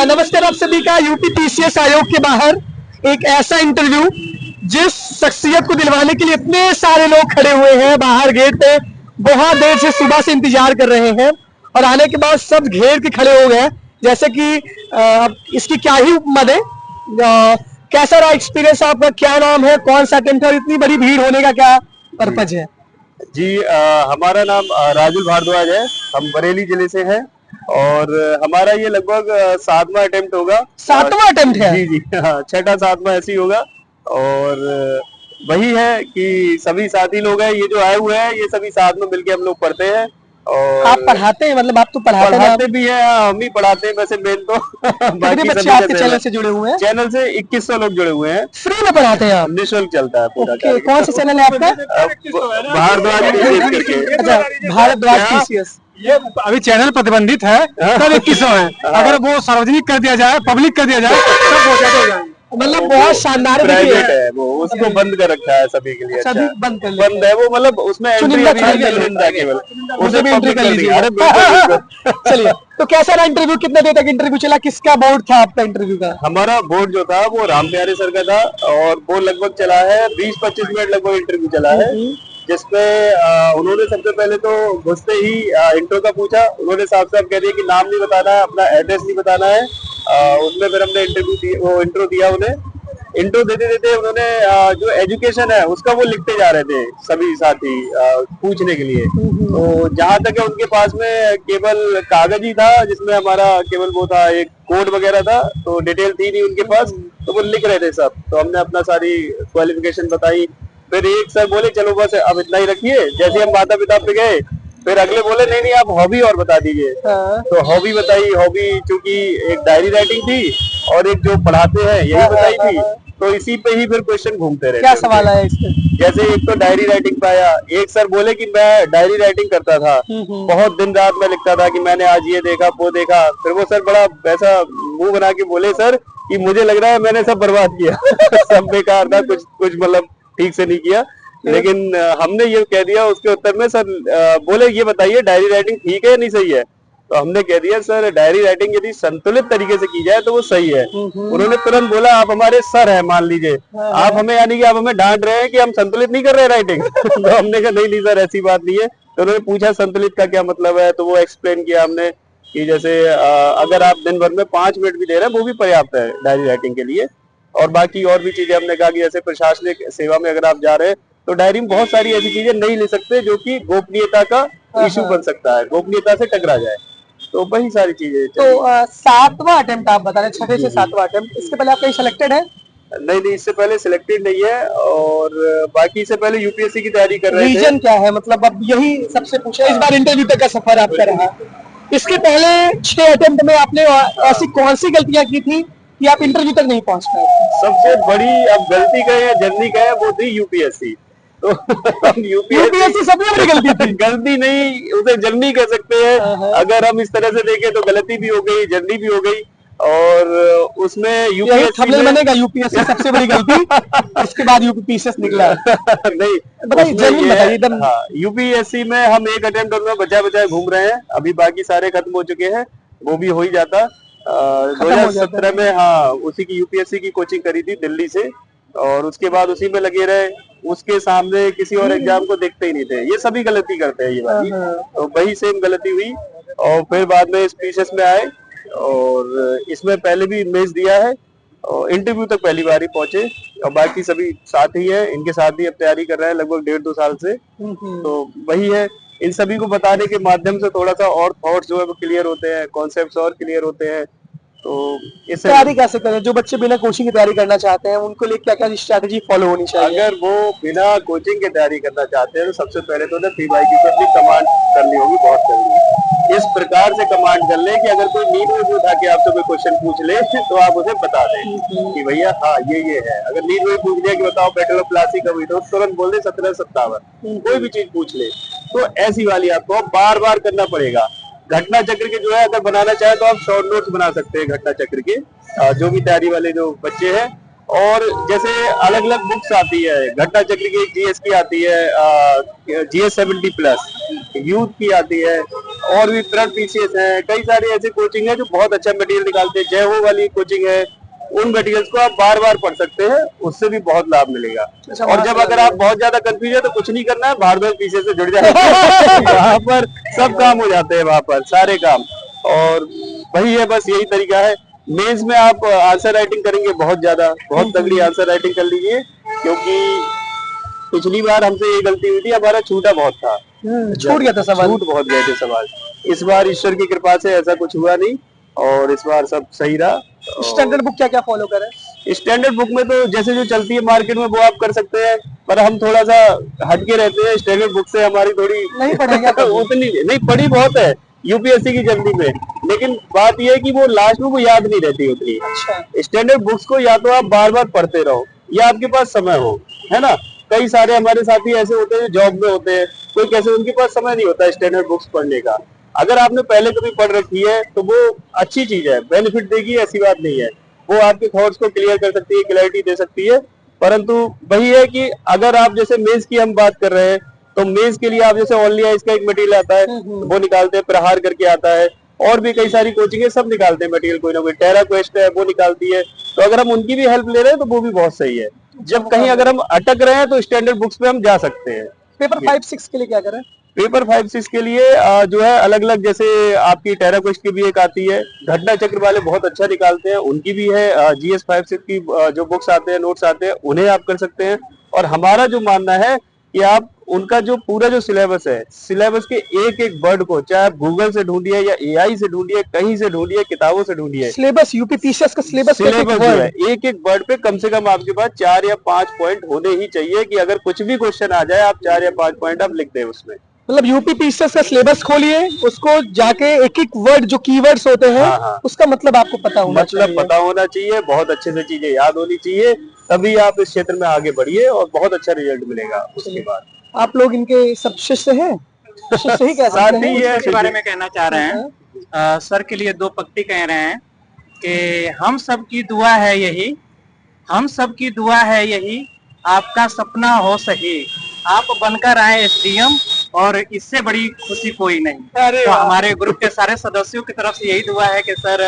नमस्ते आप सभी का। यूपी पीसीएस आयोग के बाहर एक ऐसा इंटरव्यू जिस शख्सियत को दिलवाने के लिए इतने सारे लोग खड़े हुए हैं बाहर गेट पे, बहुत देर से सुबह से इंतजार कर रहे हैं और आने के बाद सब घेर के खड़े हो गए हैं। जैसे कि इसकी क्या ही मदे, कैसा रहा एक्सपीरियंस आपका, क्या नाम है, कौन सा अटेम्प्ट है और इतनी बड़ी भीड़ होने का क्या पर्पज है? जी हमारा नाम राजुल भारद्वाज है। हम बरेली जिले से हैं और हमारा ये लगभग 7वां अटेम्प्ट होगा। 7वां अटेम्प्ट है? जी जी हाँ, 6ठा 7वां ऐसे ही होगा। और वही है कि सभी साथी लोग हैं, ये जो आए हुए हैं ये सभी साथ में मिलके हम लोग पढ़ते हैं। और आप पढ़ाते हैं? मतलब आप तो पढ़ाते भी हैं, हम ही पढ़ाते हैं वैसे मेन तो। बाकी बच्चे आपके चैनल से जुड़े हुए हैं? चैनल से 2100 लोग जुड़े हुए हैं। फ्री में पढ़ाते हैं आप? निःशुल्क चलता है पूरा। कौन सा चैनल है आपका? भारद्वाज करके। अच्छा, भारद्वाज पीसीएस। ये अभी चैनल प्रतिबंधित है, तब 2100 है। अगर वो सार्वजनिक कर दिया जाए, पब्लिक कर दिया जाए, सब हो जाएगा। मतलब बहुत शानदार प्राइवेट है वो, उसको बंद कर रखा है सभी के लिए। सभी बंद है वो, मतलब उसमें एंट्री केवल उसे भी एंट्री कर लीजिए। अरे बिल्कुल। चलिए, तो कैसा रहा इंटरव्यू? कितने देर तक इंटरव्यू चला? किसका बोर्ड था आपका इंटरव्यू का? हमारा बोर्ड जो था वो राम प्यारे सर का था और वो लगभग चला है 20-25 मिनट लगभग इंटरव्यू चला है, जिसमें उन्होंने सबसे पहले तो घुसते ही इंट्रो का पूछा। उन्होंने साफ साफ कह दिया कि नाम नहीं बताना है, अपना एड्रेस नहीं बताना है। उसमें फिर हमने इंट्रो दिया उन्हें। इंट्रो देते देते उन्होंने जो एजुकेशन है उसका वो लिखते जा रहे थे सभी साथी पूछने के लिए। तो जहां तक है उनके पास में केवल कागज ही था जिसमें हमारा केवल वो था, एक कोड वगैरह था, तो डिटेल थी नहीं उनके पास, तो वो लिख रहे थे सब। तो हमने अपना सारी क्वालिफिकेशन बताई। फिर एक सर बोले चलो बस अब इतना ही रखिए। जैसे हम माता पिता पे गए, फिर अगले बोले नहीं नहीं आप हॉबी और बता दीजिए। तो हॉबी बताई। हॉबी चूंकि एक डायरी राइटिंग थी और एक जो पढ़ाते हैं यही बताई थी, तो इसी पे ही फिर क्वेश्चन घूमते रहे। क्या सवाल आया इसमें? जैसे एक तो डायरी राइटिंग पे आया। एक सर बोले कि मैं डायरी राइटिंग करता था, बहुत दिन रात में लिखता था कि मैंने आज ये देखा वो देखा। फिर वो सर बड़ा वैसा मुंह बना के बोले सर कि मुझे लग रहा है मैंने सब बर्बाद किया। सब बेकार था, कुछ मतलब ठीक से नहीं किया। लेकिन हमने ये कह दिया उसके उत्तर में, सर बोले ये बताइए डायरी राइटिंग ठीक है या नहीं सही है? तो हमने कह दिया सर डायरी राइटिंग यदि संतुलित तरीके से की जाए तो वो सही है। उन्होंने तुरंत बोला आप हमारे सर हैं, मान लीजिए आप हमें, यानी कि आप हमें डांट रहे हैं कि हम संतुलित नहीं कर रहे राइटिंग। तो हमने कहा नहीं सर ऐसी बात नहीं है। तो उन्होंने पूछा संतुलित का क्या मतलब है, तो वो एक्सप्लेन किया हमने कि जैसे अगर आप दिन भर में 5 मिनट भी दे रहे हैं वो भी पर्याप्त है डायरी राइटिंग के लिए। और बाकी और भी चीजें हमने कहा कि जैसे प्रशासनिक सेवा में अगर आप जा रहे हैं तो डायरी में बहुत सारी ऐसी चीजें नहीं ले सकते जो कि गोपनीयता का इशू बन सकता है, गोपनीयता से टकरा जाए। तो वही सारी चीजें। तो 7वां अटेम्प्ट आप बता रहे, 6ठे से 7वां अटेम्प्ट। इसके पहले आप कहीं सिलेक्टेड है? नहीं, इससे पहले सिलेक्टेड नहीं है। और बाकी से पहले यूपीएससी की तैयारी कर रहे थे। रीजन क्या है? मतलब अब यही सबसे पूछा, इस बार इंटरव्यू तक का सफर आपका रहा। इसके पहले 6 अटेम्प्ट में आपने ऐसी कौन सी गलतियां की थी कि आप इंटरव्यू तक नहीं पहुंच पाए? सबसे बड़ी अब गलती कहे या जर्नी कहे वो थी यूपीएससी। तो यूपीएससी सबसे बड़ी गलती थी? गलती नहीं, उसे जर्नी कह सकते हैं। अगर हम इस तरह से देखें तो गलती भी हो गई, जर्नी भी हो गई। और उसमें यूपीएससी बनेगा यूपीएससी सबसे बड़ी गलती, उसके बाद यूपीएससी निकला। नहीं बताइए एकदम। हाँ, यूपीएससी में हम एक अटेम्प्ट में बचा घूम रहे हैं। अभी बाकी सारे खत्म हो चुके हैं, वो भी हो ही जाता। 2017 में हाँ उसी की यूपीएससी की कोचिंग करी थी दिल्ली से, और उसके बाद उसी में लगे रहे। उसके सामने किसी और एग्जाम को देखते ही नहीं थे। ये सभी गलती करते हैं ये वाली, तो वही सेम गलती हुई। और फिर बाद में स्पीचेस में आए और इसमें पहले भी इमेज दिया है और इंटरव्यू तक पहली बार ही पहुंचे। और बाकी सभी साथ ही है, इनके साथ ही अब तैयारी कर रहे हैं लगभग 1.5-2 साल से। तो वही है, इन सभी को बताने के माध्यम से थोड़ा सा और थॉट्स जो है वो क्लियर होते हैं, कॉन्सेप्ट्स और क्लियर होते हैं। तो इस तैयारी कैसे करें? जो बच्चे बिना कोचिंग की तैयारी करना चाहते हैं उनको लिए क्या क्या स्ट्रैटेजी फॉलो होनी चाहिए? अगर वो बिना कोचिंग की तैयारी करना चाहते हैं तो सबसे पहले तो उन्हें 3x की अपनी कमांड करनी होगी, बहुत जरूरी। इस प्रकार से कमांड कर ले कि अगर कोई नींद में भी उठा के आपसे कोई क्वेश्चन पूछ ले तो आप उसे बता दें कि भैया हाँ ये है। अगर नींद में पूछ लिया कि बताओ पेट्रोल प्लास्टिक कभी, तो तुरंत बोल दे 1757। कोई भी चीज पूछ ले तो ऐसी वाली आपको बार बार करना पड़ेगा। घटना चक्र के जो है अगर बनाना चाहे तो आप शॉर्ट नोट्स बना सकते हैं घटना चक्र के, जो भी तैयारी वाले जो बच्चे हैं। और जैसे अलग अलग बुक्स आती है घटना चक्र की, जीएस की आती है, GS 70+, यूथ की आती है, और भी फ्रंट पीसीएस है, कई सारी ऐसी कोचिंग है जो बहुत अच्छा मटेरियल निकालते हैं। जय हो वाली कोचिंग है, उन मटेरियल्स को आप बार बार पढ़ सकते हैं, उससे भी बहुत लाभ मिलेगा। और जब अगर आप बहुत ज्यादा कंफ्यूज है तो कुछ नहीं करना है, भारद्वाज पीसीएस से जुड़ जाए। वहाँ पर सब काम हो जाते हैं, वहाँ पर सारे काम। और वही है, बस यही तरीका है। मेंस में आप आंसर राइटिंग करेंगे बहुत तगड़ी आंसर राइटिंग कर लीजिए, क्योंकि पिछली बार हमसे ये गलती हुई थी, हमारा छूटा बहुत था, छूट गया था सवाल, छूट बहुत गए थे सवाल। इस बार ईश्वर की कृपा से ऐसा कुछ हुआ नहीं और इस बार सब सही रहा। स्टैंडर्ड बुक क्या क्या फॉलो करें? स्टैंडर्ड बुक में तो जैसे जो चलती है मार्केट में वो आप कर सकते हैं, पर हम थोड़ा सा हटके रहते हैं। स्टैंडर्ड बुक से हमारी थोड़ी नहीं पढ़ेंगे उतनी नहीं पढ़ी बहुत है यूपीएससी की जल्दी में, लेकिन बात यह है कि वो लास्ट में वो याद नहीं रहती उतनी। अच्छा। स्टैंडर्ड बुक्स को या तो आप बार बार पढ़ते रहो या आपके पास समय हो, है ना। कई सारे हमारे साथी ऐसे होते हैं जो जॉब में होते हैं, कोई कैसे उनके पास समय नहीं होता स्टैंडर्ड बुक्स पढ़ने का। अगर आपने पहले कभी पढ़ रखी है तो वो अच्छी चीज है, बेनिफिट देगी, ऐसी बात नहीं है। वो आपके थॉट्स को क्लियर कर सकती है, क्लैरिटी दे सकती है। परंतु वही है कि अगर आप जैसे मेंस की हम बात कर रहे हैं तो मेंस के लिए आप जैसे ओनली आइज का एक मटेरियल आता है वो निकालते हैं, प्रहार करके आता है, और भी कई सारी कोचिंग है, सब निकालते हैं मटेरियल, कोई ना कोई टेरा क्वेस्ट है वो निकालती है। तो अगर हम उनकी भी हेल्प ले रहे हैं तो वो भी बहुत सही है। जब कहीं अगर हम अटक रहे हैं तो स्टैंडर्ड बुक्स पे हम जा सकते हैं। पेपर 5-6 के लिए क्या करें? पेपर 5-6 के लिए जो है अलग अलग, जैसे आपकी टेरा क्वेस्ट की भी एक आती है, घटना चक्र वाले बहुत अच्छा निकालते हैं, उनकी भी है। जीएस 5-6 की जो बुक्स आते हैं, नोट्स आते हैं, उन्हें आप कर सकते हैं। और हमारा जो मानना है कि आप उनका जो पूरा जो सिलेबस है, सिलेबस के एक एक वर्ड को चाहे आप गूगल से ढूंढिए या एआई से ढूंढिए, कहीं से ढूंढिए, किताबों से ढूंढिए, सिलेबस यूपीपीसीएस का सिलेबस जो है एक एक वर्ड पे कम से कम आपके पास 4 या 5 पॉइंट होने ही चाहिए कि अगर कुछ भी क्वेश्चन आ जाए आप 4 या 5 पॉइंट आप लिख दें उसमें। मतलब यूपीपीसीएस का सिलेबस खोलिए, उसको जाके एक एक वर्ड जो कीवर्ड्स होते हैं उसका मतलब आपको पता होना चाहिए। पता होना चाहिए, बहुत अच्छे से चीजें याद होनी चाहिए, तभी आप इस क्षेत्र में आगे बढ़िए और बहुत अच्छा रिजल्ट मिलेगा उसके बाद। आप लोग इनके सब शिष्य हैं? शिष्य ही कह सकते हैं। इसके बारे में कहना चाह रहे हैं। सर के लिए 2 पंक्ति कह रहे हैं कि हम सब की दुआ है यही, हम सब की दुआ है यही, आपका सपना हो सही, आप बनकर आए एसडीएम और इससे बड़ी खुशी कोई नहीं। तो हमारे ग्रुप के सारे सदस्यों की तरफ से यही दुआ है कि सर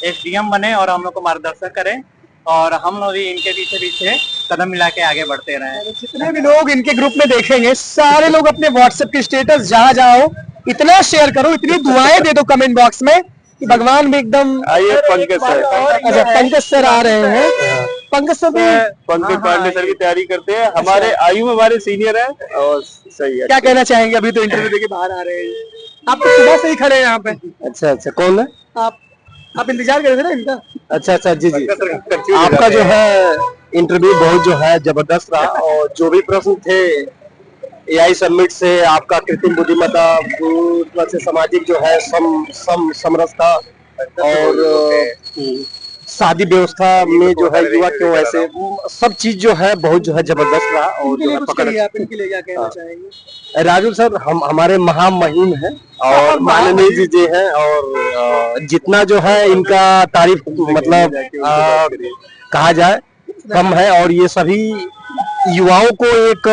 एसडीएम बने और हम लोग को मार्गदर्शन करें और हम लोग भी इनके पीछे पीछे कदम मिला के आगे बढ़ते रहे। जितने भी लोग इनके ग्रुप में देखेंगे सारे लोग अपने व्हाट्सएप के स्टेटस जहाँ जाओ इतना शेयर करो, इतनी दुआएं दे दो कमेंट बॉक्स में कि भगवान भी एकदम। आइए पंकज सर। अच्छा, पंकज सर आ रहे हैं। पंकज सर भी, पंकज पांडे सर की तैयारी करते हैं, हमारे आयु में हमारे सीनियर हैं और सही है। क्या कहना चाहेंगे? अभी तो इंटरव्यू देके बाहर आ रहे हैं, आप तो सुबह से ही खड़े हैं यहाँ पे। अच्छा अच्छा, कौन है आप इंतजार कर रहे थे ना इनका? अच्छा अच्छा, जी जी। आपका जो है इंटरव्यू बहुत जो है जबरदस्त रहा और जो भी प्रश्न थे एआई सबमिट से आपका कृत्रिम बुद्धिमत्ता से सामाजिक जो है समरसता और शादी व्यवस्था में जो है युवा क्यों ऐसे, सब चीज जो है बहुत जो है जबरदस्त रहा। और जो है पकड़ आप इनके लिए क्या कहना चाहेंगे? राजू सर हमारे महामहिम हैं और माननीय जी हैं और जितना जो है इनका तारीफ मतलब कहा जाए कम है। और ये सभी युवाओं को एक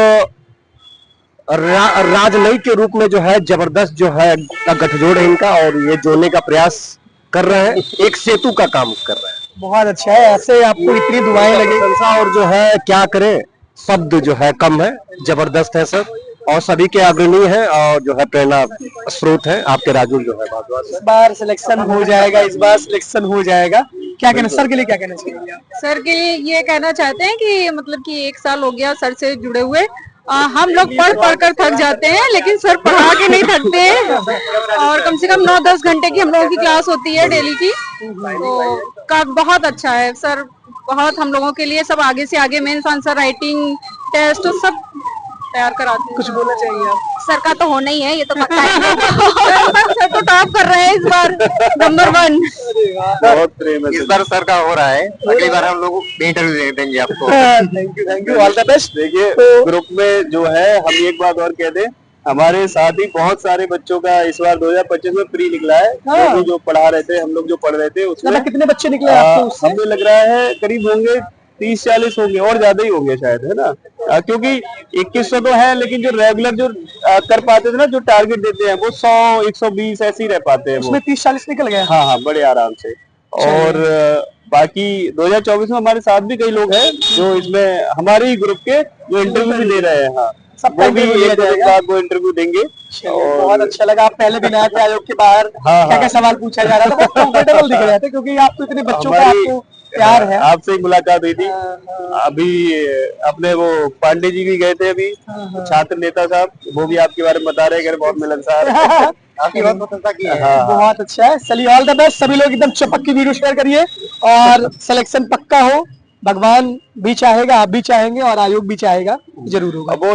राजनयिक के रूप में जो है जबरदस्त जो है गठजोड़ है इनका और ये जोड़ने का प्रयास कर रहे हैं, एक सेतु का काम कर रहे हैं। बहुत अच्छा है, ऐसे आपको इतनी दुआएं लगे। और जो है क्या करें, शब्द जो है कम है, जबरदस्त है सर और सभी के अग्रणी हैं और जो है प्रेरणा स्रोत है आपके राजू जो है। इस बार सिलेक्शन हो जाएगा, इस बार सिलेक्शन हो जाएगा। क्या कहना सर के लिए, क्या कहना चाहिए? सर के लिए ये कहना चाहते हैं कि मतलब कि 1 साल हो गया सर से जुड़े हुए, हम लोग पढ़ कर थक जाते हैं लेकिन सर पढ़ा के नहीं थकते हैं और कम से कम 9-10 घंटे की हम लोगों की क्लास होती है डेली की, तो बहुत अच्छा है सर। बहुत हम लोगों के लिए सब आगे से आगे मेंस आंसर राइटिंग टेस्ट सब तैयार कराते हैं। कुछ बोलना चाहिए आप? सर का तो होना ही है, ये तो पक्का है। सर तो टॉप कर रहे हैं इस बार, नंबर 1। बहुत प्रेम है इस बार सर का हो रहा है, अगली बार हम लोग इंटरव्यू देंगे आपको। Thank you, all the best. देखिए ग्रुप में जो है हम एक बात और कह दें, हमारे साथ ही बहुत सारे बच्चों का इस बार 2025 में प्री निकला है। जो पढ़ा रहे थे, हम लोग जो पढ़ रहे थे उसमें कितने बच्चे निकले आपको? हमें लग रहा है करीब होंगे 30-40 होंगे और ज्यादा ही होंगे शायद, है ना। क्योंकि 2100 तो है, लेकिन जो रेगुलर जो कर पाते थे ना, जो टारगेट देते हैं वो 100 120 ऐसे ही रह पाते हैं वो। उसमें 30-40 निकल गया। हाँ हाँ, बड़े आराम से। और बाकी 2024 में हमारे साथ भी कई लोग हैं जो इसमें हमारे ही ग्रुप के जो इंटरव्यू भी दे रहे हैं। हाँ, सबका वो भी interview लिया एक दो दिन जाएगा। बाद वो इंटरव्यू देंगे। और बहुत अच्छा लगा, आप पहले भी नए थे आयोग के बाहर, हाँ, क्या क्या सवाल पूछा जा रहा था, बहुत कंफर्टेबल दिख रहे थे क्योंकि आपको इतने बच्चों का हमारी आपको प्यार है। आपसे ही मुलाकात हुई थी अभी। अपने वो पांडे जी भी गए थे अभी, छात्र नेता साहब, वो भी आपके बारे में बता रहे हैं, बहुत मिलनसार है। आपकी बहुत प्रशंसा की है। हाँ, बहुत अच्छा है। चलिए, ऑल द बेस्ट। सभी लोग एकदम चपक की वीडियो शेयर करिए और सिलेक्शन पक्का हो। भगवान भी चाहेगा, आप भी चाहेंगे और आयोग भी चाहेगा, जरूर होगा। वो